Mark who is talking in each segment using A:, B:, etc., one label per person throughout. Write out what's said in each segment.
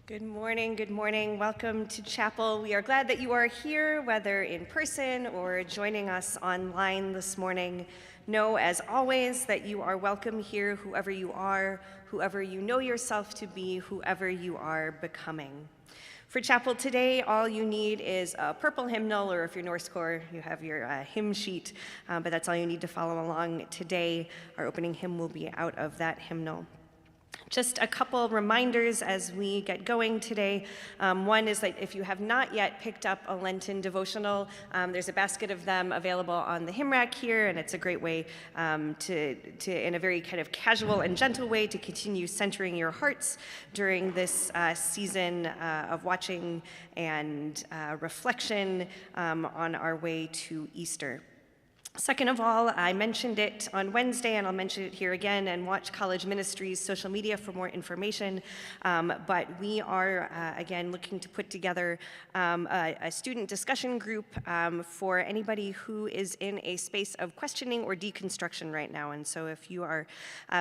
A: Good morning, good morning. Welcome to chapel. We are glad that you are here, whether in person or joining us online this morning. Know, as always, that you are welcome here, whoever you are, whoever you know yourself to be, whoever you are becoming. For chapel today, all you need is a purple hymnal, or if you're Norskkor, you have your hymn sheet, but that's all you need to follow along today. Our opening hymn will be out of that hymnal. Just a couple reminders as we get going today. One is that if you have not yet picked up a Lenten devotional, there's a basket of them available on the hymn rack here, and it's a great way to, in a very kind of casual and gentle way, to continue centering your hearts during this season of watching and reflection on our way to Easter. Second of all, I mentioned it on Wednesday, and I'll mention it here again, and watch College Ministries' social media for more information. But we are, again, looking to put together a student discussion group for anybody who is in a space of questioning or deconstruction right now. And so if you are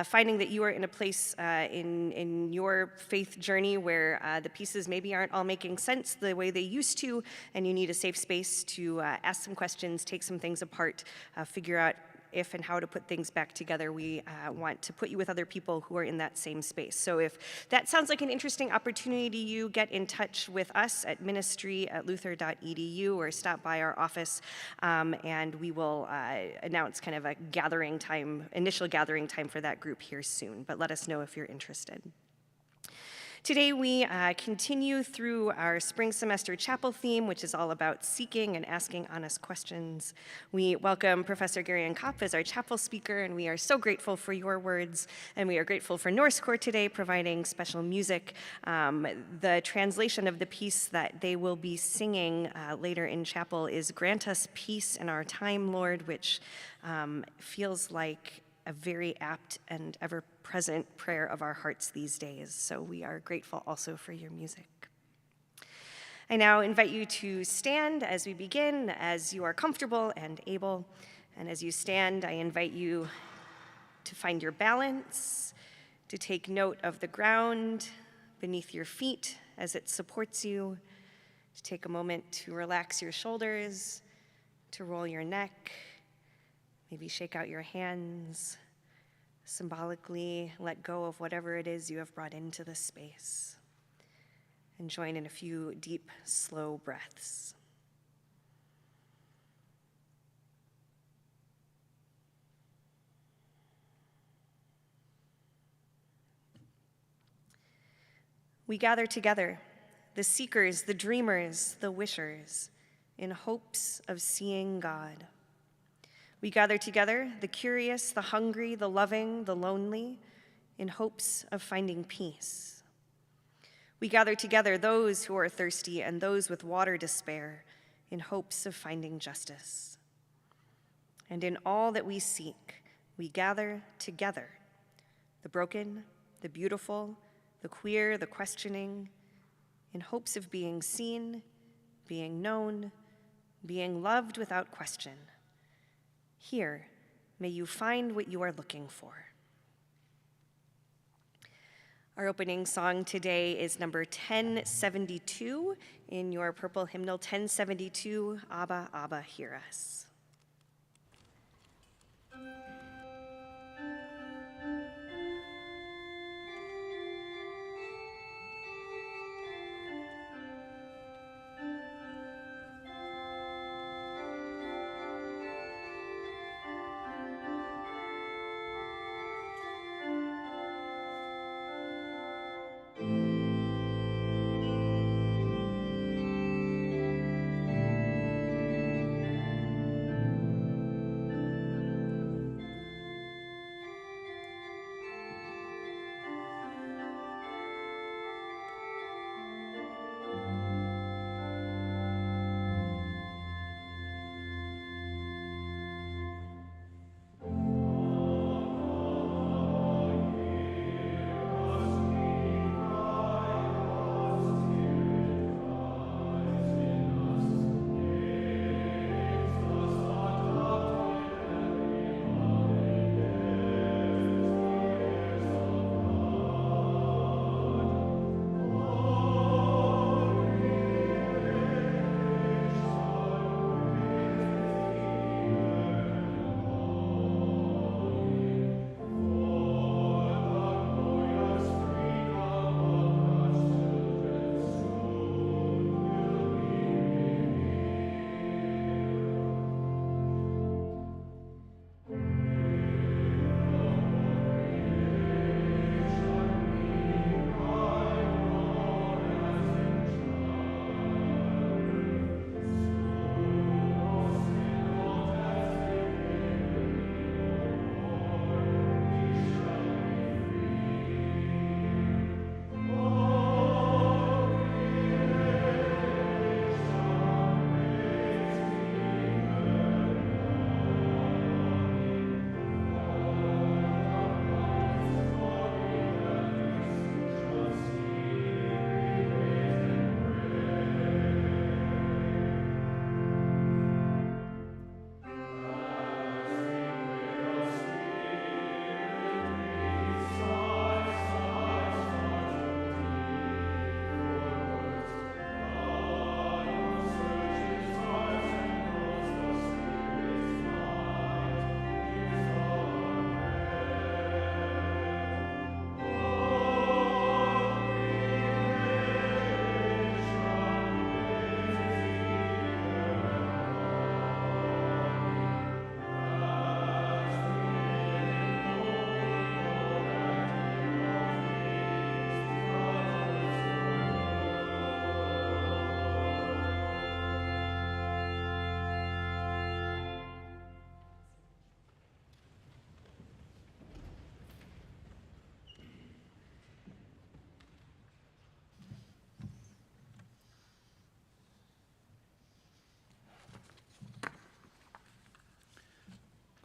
A: finding that you are in a place in your faith journey where the pieces maybe aren't all making sense the way they used to, and you need a safe space to ask some questions, take some things apart, figure out if and how to put things back together, we want to put you with other people who are in that same space. So if that sounds like an interesting opportunity to you, get in touch with us at ministry@luther.edu or stop by our office, and we will announce kind of a gathering time, initial gathering time for that group here soon. But let us know if you're interested. Today we continue through our spring semester chapel theme, which is all about seeking and asking honest questions. We welcome Professor Gereon Kopf as our chapel speaker, and we are so grateful for your words, and we are grateful for Norskkor today providing special music. The translation of the piece that they will be singing later in chapel is "Grant us peace in our time, Lord," which feels like a very apt and ever-present prayer of our hearts these days. So we are grateful also for your music. I now invite you to stand as we begin, as you are comfortable and able. And as you stand, I invite you to find your balance, to take note of the ground beneath your feet as it supports you, to take a moment to relax your shoulders, to roll your neck, maybe shake out your hands, symbolically let go of whatever it is you have brought into this space, and join in a few deep, slow breaths. We gather together, the seekers, the dreamers, the wishers, in hopes of seeing God. We gather together, the curious, the hungry, the loving, the lonely, in hopes of finding peace. We gather together those who are thirsty and those with water to spare, in hopes of finding justice. And in all that we seek, we gather together, the broken, the beautiful, the queer, the questioning, in hopes of being seen, being known, being loved without question. Here, may you find what you are looking for. Our opening song today is number 1072 in your purple hymnal, 1072, Abba, Abba, Hear Us.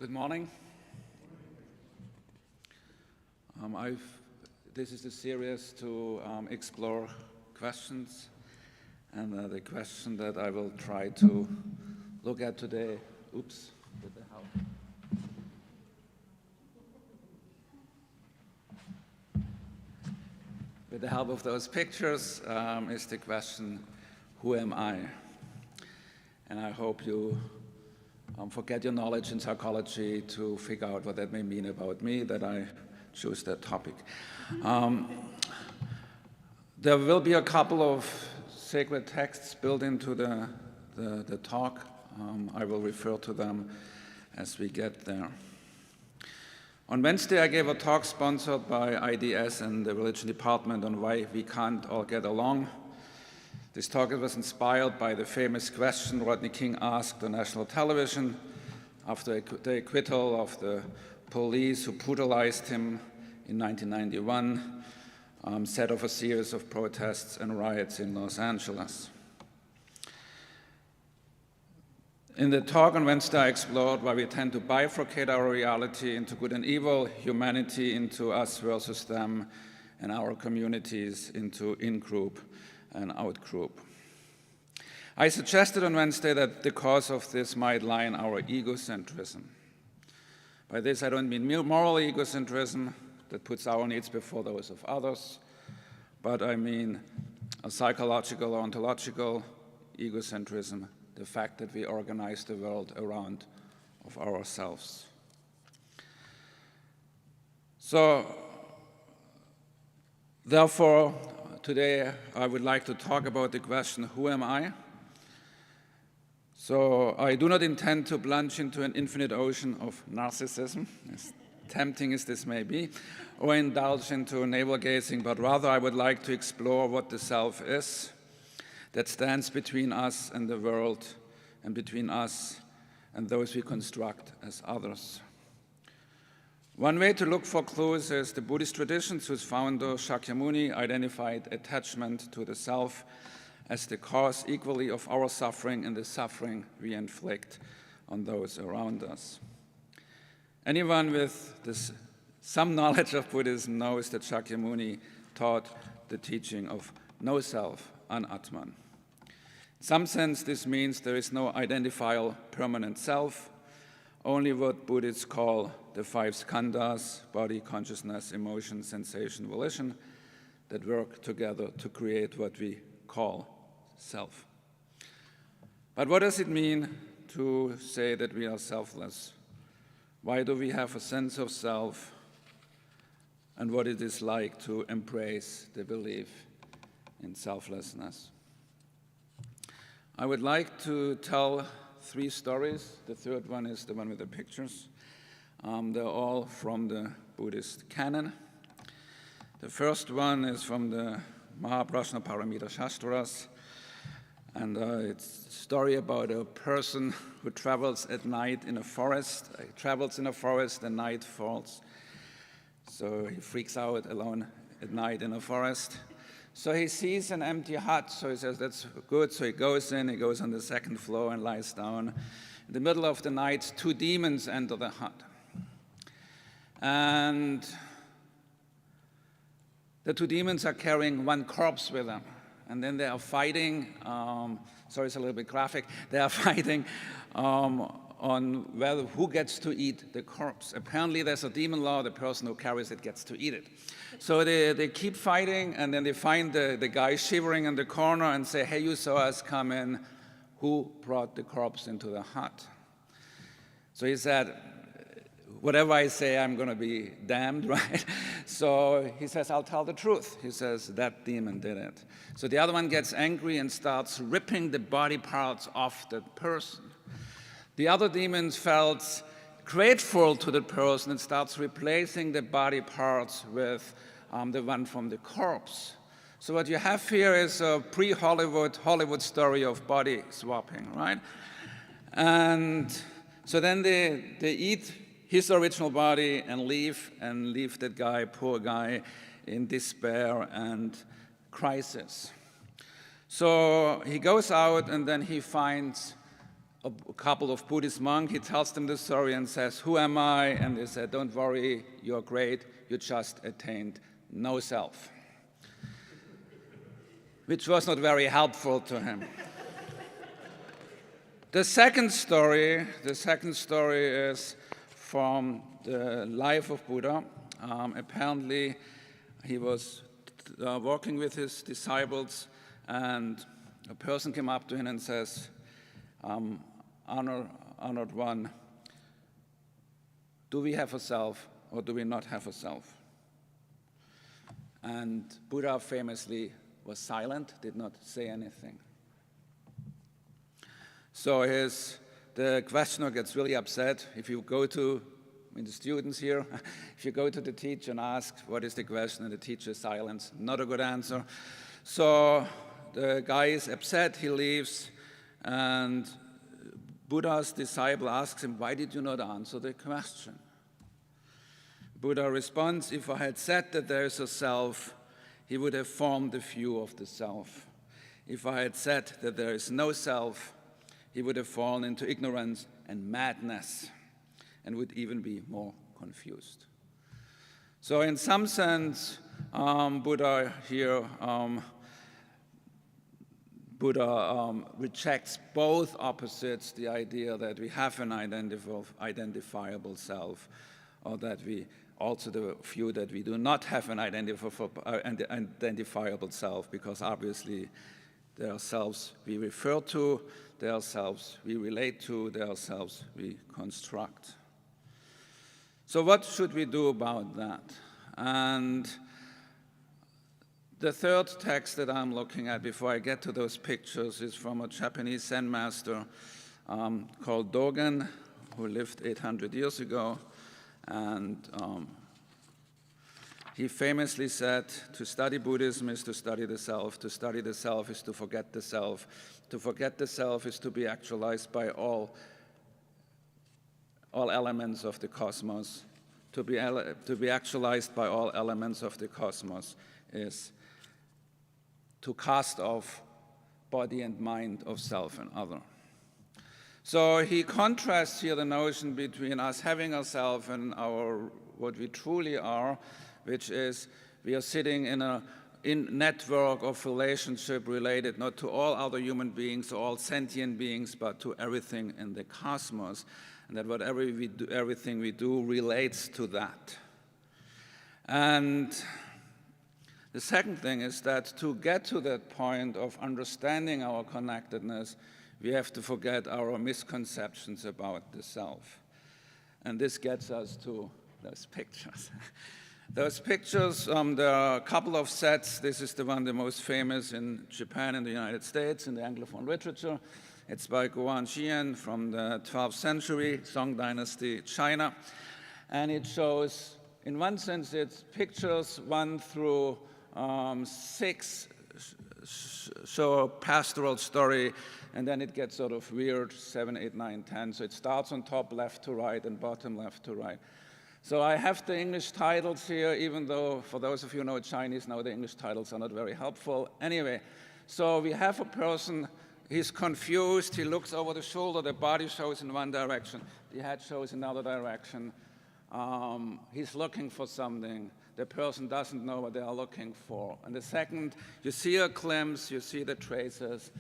B: Good morning. This is a series to explore questions, and the question that I will try to look at today, with the help. With the help of those pictures is the question, who am I? And I hope you forget your knowledge in psychology to figure out what that may mean about me, that I choose that topic. There will be a couple of sacred texts built into the talk. I will refer to them as we get there. On Wednesday, I gave a talk sponsored by IDS and the religion department on why we can't all get along. This talk was inspired by the famous question Rodney King asked on national television after the acquittal of the police who brutalized him in 1991, set off a series of protests and riots in Los Angeles. In the talk on Wednesday, I explored why we tend to bifurcate our reality into good and evil, humanity into us versus them, and our communities into in-group and out-group. I suggested on Wednesday that the cause of this might lie in our egocentrism. By this, I don't mean moral egocentrism that puts our needs before those of others, but I mean a psychological or ontological egocentrism, the fact that we organize the world around of ourselves. So, therefore, today I would like to talk about the question, who am I? So I do not intend to plunge into an infinite ocean of narcissism, as tempting as this may be, or indulge into navel-gazing, but rather I would like to explore what the self is that stands between us and the world, and between us and those we construct as others. One way to look for clues is the Buddhist traditions whose founder Shakyamuni identified attachment to the self as the cause equally of our suffering and the suffering we inflict on those around us. Anyone with some knowledge of Buddhism knows that Shakyamuni taught the teaching of no self, anatman. In some sense, this means there is no identifiable permanent self, only what Buddhists call the five skandhas, body, consciousness, emotion, sensation, volition, that work together to create what we call self. But what does it mean to say that we are selfless? Why do we have a sense of self, and what it is like to embrace the belief in selflessness? I would like to tell 3 stories. The third one is the one with the pictures. They're all from the Buddhist canon. The first one is from the Mahaprajna Paramita Shastras, and it's a story about a person who travels at night in a forest. He travels in a forest and night falls. So he freaks out alone at night in a forest. So he sees an empty hut, so he says, that's good. So he goes in, he goes on the 2nd floor and lies down. In the middle of the night, 2 demons enter the hut. And the 2 demons are carrying 1 corpse with them. And then they are fighting, sorry, it's a little bit graphic, they are fighting on who gets to eat the corpse. Apparently there's a demon law, the person who carries it gets to eat it. So they keep fighting, and then they find the guy shivering in the corner and say, hey, you saw us come in, who brought the corpse into the hut? So he said, whatever I say, I'm going to be damned, right? So he says, I'll tell the truth. He says, that demon did it. So the other one gets angry and starts ripping the body parts off the person. The other demons felt grateful to the person and starts replacing the body parts with the one from the corpse. So what you have here is a pre-Hollywood story of body swapping, right? And so then they eat his original body and leave that guy, poor guy, in despair and crisis. So he goes out and then he finds a couple of Buddhist monks. He tells them the story and says, "Who am I?" And they said, "Don't worry, you're great. You just attained no self," which was not very helpful to him. The second story is from the life of Buddha. Apparently, he was walking with his disciples, and a person came up to him and says, "Honored one, do we have a self or do we not have a self?" And Buddha famously was silent, did not say anything. So the questioner gets really upset. If you go to, the students here, if you go to the teacher and ask, "What is the question?" and the teacher is silent, not a good answer. So the guy is upset, he leaves, and Buddha's disciple asks him, "Why did you not answer the question?" Buddha responds, "If I had said that there is a self, he would have formed a view of the self. If I had said that there is no self, he would have fallen into ignorance and madness and would even be more confused." So in some sense, Buddha here rejects both opposites, the idea that we have an identifiable self, or that we also the view that we do not have an identifiable self, because obviously there are selves we refer to, there are selves we relate to, there are selves we construct. So what should we do about that? And the third text that I'm looking at before I get to those pictures is from a Japanese Zen master called Dogen, who lived 800 years ago. And he famously said, "To study Buddhism is to study the self. To study the self is to forget the self. To forget the self is to be actualized by all elements of the cosmos. To be actualized by all elements of the cosmos is to cast off body and mind of self and other." So he contrasts here the notion between us having a self and what we truly are, which is we are sitting in a network of relationship related not to all other human beings, all sentient beings, but to everything in the cosmos, and that everything we do relates to that. And the second thing is that to get to that point of understanding our connectedness, we have to forget our misconceptions about the self. And this gets us to those pictures. Those pictures, there are a couple of sets. This is the most famous in Japan and the United States in the Anglophone literature. It's by Gereon from the 12th century, Song Dynasty, China. And it shows, in one sense, it's pictures 1 through 6 show a pastoral story, and then it gets sort of weird, 7, 8, 9, 10. So it starts on top left to right and bottom left to right. So I have the English titles here, even though for those of you who know Chinese now, the English titles are not very helpful. Anyway, so we have a person, he's confused, he looks over the shoulder, the body shows in one direction, the head shows in another direction. He's looking for something. The person doesn't know what they are looking for. And the second, you see a glimpse, you see the traces,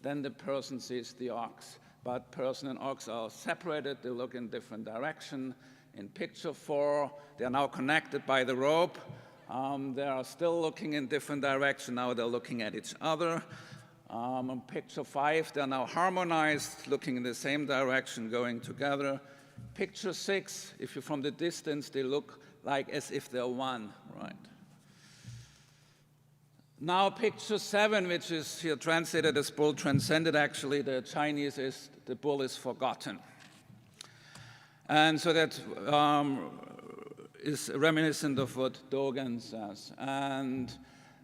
B: then the person sees the ox. But person and ox are separated, they look in different direction. In picture 4, they are now connected by the rope. They are still looking in different direction. Now they're looking at each other. On picture 5, they're now harmonized, looking in the same direction, going together. Picture 6, if you're from the distance, they look like as if they're one, right? Now picture 7, which is here translated as bull transcended, actually the Chinese is the bull is forgotten. And so that is reminiscent of what Dogen says. And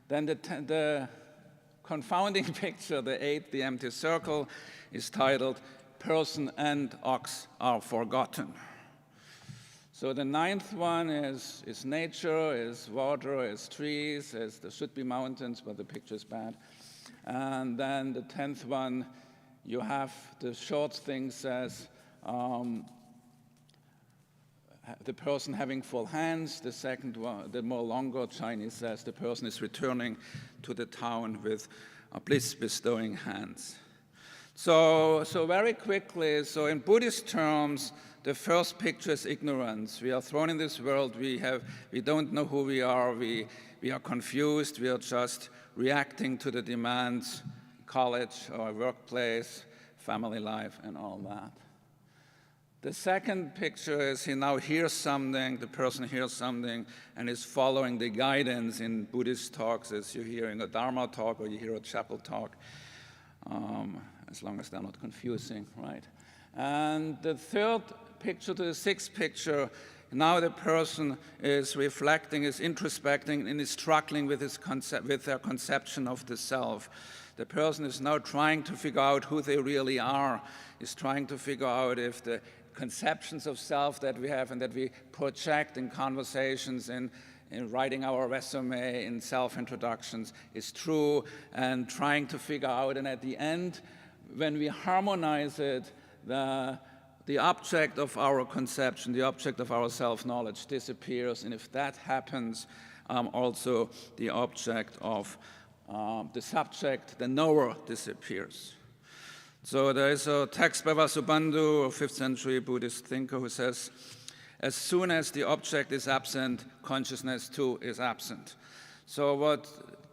B: then the confounding picture, the 8th, the empty circle, is titled "Person and Ox Are Forgotten." So the 9th one is nature, is water, is trees, there should be mountains, but the picture is bad. And then the 10th one You have the short thing says the person having full hands. The second one, the more longer Chinese says the person is returning to the town with bliss-bestowing hands. So very quickly, so in Buddhist terms, the first picture is ignorance. We are thrown in this world. We don't know who we are. We are confused. We are just reacting to the demands, college or workplace, family life, and all that. The second picture is he now hears something, the person hears something, and is following the guidance in Buddhist talks as you're hearing a Dharma talk or you hear a chapel talk, as long as they're not confusing, right? And the third picture to the sixth picture, now the person is reflecting, is introspecting, and is struggling with their conception of the self. The person is now trying to figure out who they really are, is trying to figure out if the conceptions of self that we have and that we project in conversations, in writing our resume, in self-introductions is true, and trying to figure out, and at the end, when we harmonize it, the object of our conception, the object of our self-knowledge disappears, and if that happens, also the object of the subject, the knower, disappears. So there is a text by Vasubandhu, a 5th century Buddhist thinker, who says, as soon as the object is absent, consciousness too is absent. So what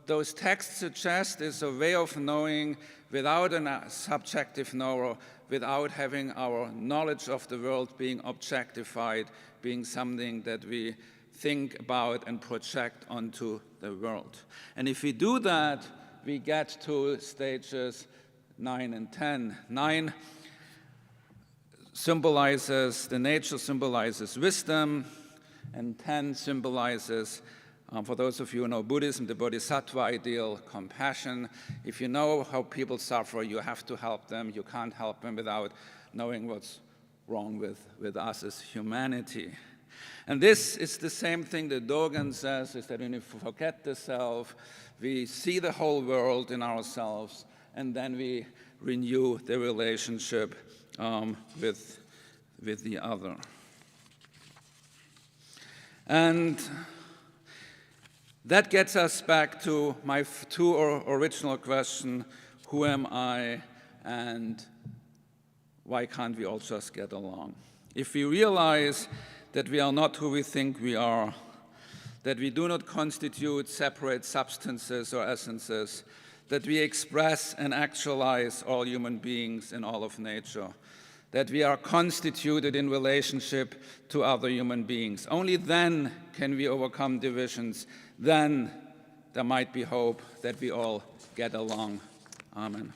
B: those texts suggest is a way of knowing without a subjective knower, without having our knowledge of the world being objectified, being something that we think about and project onto the world. And if we do that, we get to stages 9 and 10. 9 symbolizes, the nature symbolizes wisdom, and 10 symbolizes, for those of you who know Buddhism, the bodhisattva ideal, compassion. If you know how people suffer, you have to help them. You can't help them without knowing what's wrong with us as humanity. And this is the same thing that Dogen says, is that when we forget the self, we see the whole world in ourselves, and then we renew the relationship with the other. And that gets us back to my two original question, who am I, and why can't we all just get along? If we realize that we are not who we think we are, that we do not constitute separate substances or essences, that we express and actualize all human beings in all of nature, that we are constituted in relationship to other human beings. Only then can we overcome divisions. Then there might be hope that we all get along. Amen.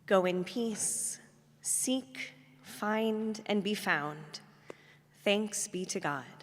A: Go in peace, seek, find, and be found. Thanks be to God.